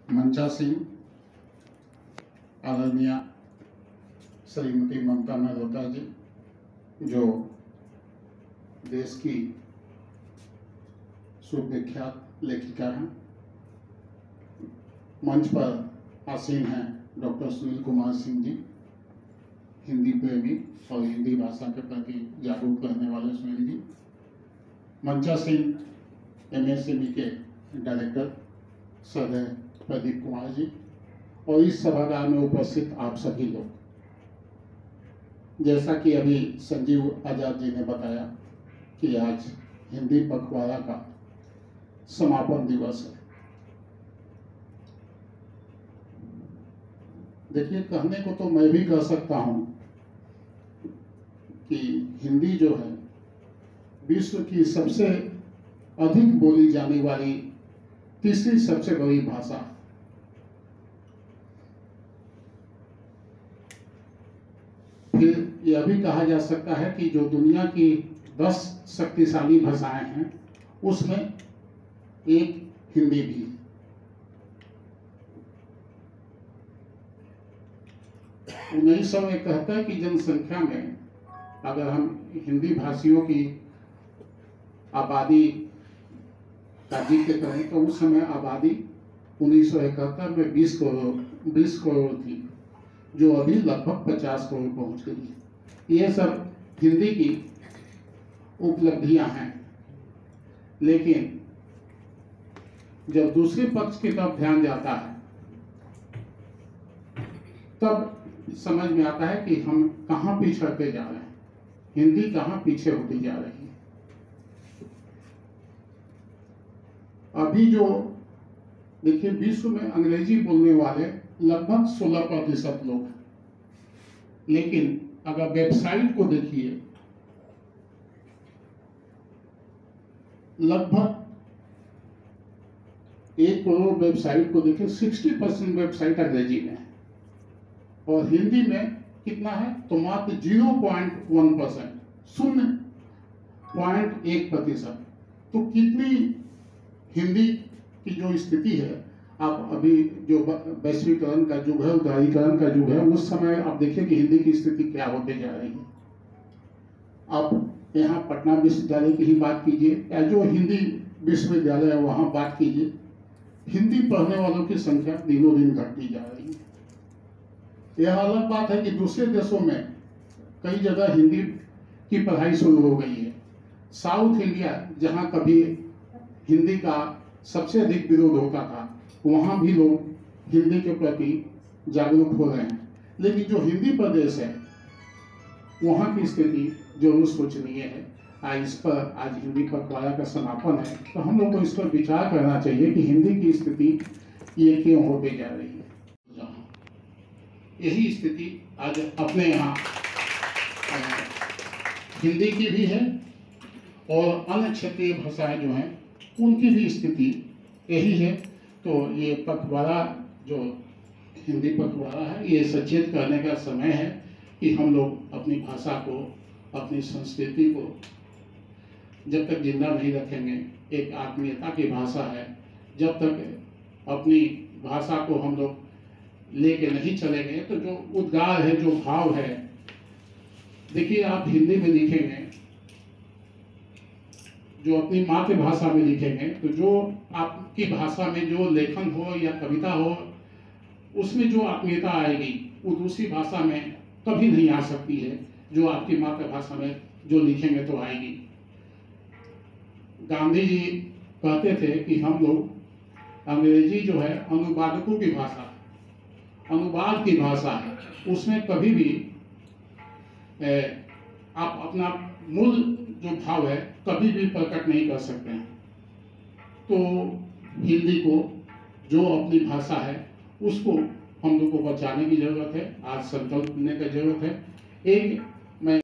मंचा सिंह, आदरणीय श्रीमती ममता मेहरोत्रा जी, जो देश की सुविख्यात लेखिका हैं। मंच पर आसीन हैं डॉक्टर सुनील कुमार सिंह जी, हिंदी प्रेमी और हिंदी भाषा के प्रति जागरूक रहने वाले सुनील जी। मंचा सिंह एमएसएमई के डायरेक्टर सदय प्रदीप कुमार जी, और इस सभागार में उपस्थित आप सभी लोग। जैसा कि अभी संजीव आजाद जी ने बताया कि आज हिंदी पखवाड़ा का समापन दिवस है। देखिए, कहने को तो मैं भी कह सकता हूं कि हिंदी जो है विश्व की सबसे अधिक बोली जाने वाली तीसरी सबसे बड़ी भाषा। फिर यह भी कहा जा सकता है कि जो दुनिया की 10 शक्तिशाली भाषाएं हैं उसमें एक हिंदी भी है। 1971 की जनसंख्या में अगर हम हिंदी भाषियों की आबादी का जिक्र करें तो उस समय आबादी 1971 में 20 करोड़ थी, जो अभी लगभग 50 करोड़ पहुंच गई है। ये सब हिंदी की उपलब्धियां हैं। लेकिन जब दूसरे पक्ष की तरफ ध्यान जाता है तब समझ में आता है कि हम कहां पिछड़ते जा रहे हैं, हिंदी कहां पीछे होती जा रही है। अभी जो देखिए, विश्व में अंग्रेजी बोलने वाले लगभग 16% लोग हैं, लेकिन अगर वेबसाइट को देखिए, लगभग 1 करोड़ वेबसाइट को देखिए, 60% वेबसाइट अंग्रेजी में है और हिंदी में कितना है तो मात्र 0.1%, 0.1%। तो कितनी हिंदी की जो स्थिति है, आप अभी जो वैश्वीकरण का युग है, उदारीकरण का युग है, उस समय आप देखिए कि हिंदी की स्थिति क्या होते जा रही है। आप यहाँ पटना विश्वविद्यालय की ही बात कीजिए या जो हिंदी विश्वविद्यालय है वहाँ बात कीजिए, हिंदी पढ़ने वालों की संख्या दिनों दिन घटती जा रही है। यह अलग बात है कि दूसरे देशों में कई जगह हिंदी की पढ़ाई शुरू हो गई है। साउथ इंडिया, जहाँ कभी हिंदी का सबसे अधिक विरोध होता था, वहाँ भी लोग हिंदी के प्रति जागरूक हो रहे हैं। लेकिन जो हिंदी प्रदेश है वहाँ की स्थिति जरूर सोचनीय है। इस पर आज हिंदी पखवाड़ा का समापन है, तो हम लोग को इस पर विचार करना चाहिए कि हिंदी की स्थिति ये क्यों होती जा रही है। यही स्थिति आज अपने यहाँ हिंदी की भी है और अन्य क्षेत्रीय भाषाएं जो हैं उनकी भी स्थिति यही है। तो ये पखवाड़ा जो हिंदी पखवाड़ा है, ये सचेत करने का समय है कि हम लोग अपनी भाषा को, अपनी संस्कृति को जब तक जिंदा नहीं रखेंगे, एक आत्मीयता की भाषा है, जब तक अपनी भाषा को हम लोग लेके नहीं चलेंगे तो जो उद्गार है, जो भाव है, देखिए आप हिंदी में लिखेंगे, जो अपनी मातृभाषा में लिखेंगे, तो जो आपकी भाषा में जो लेखन हो या कविता हो, उसमें जो आत्मीयता आएगी वो दूसरी भाषा में कभी नहीं आ सकती है। जो आपकी मातृभाषा में जो लिखेंगे तो आएगी। गांधी जी कहते थे कि हम लोग अंग्रेजी जो है अनुवादकों की भाषा, अनुवाद की भाषा है, उसमें कभी भी आप अपना मूल जो भाव है कभी भी प्रकट नहीं कर सकते हैं। तो हिंदी को, जो अपनी भाषा है, उसको हम लोग को बचाने की जरूरत है। आज संकल्प लेने की जरूरत है। एक मैं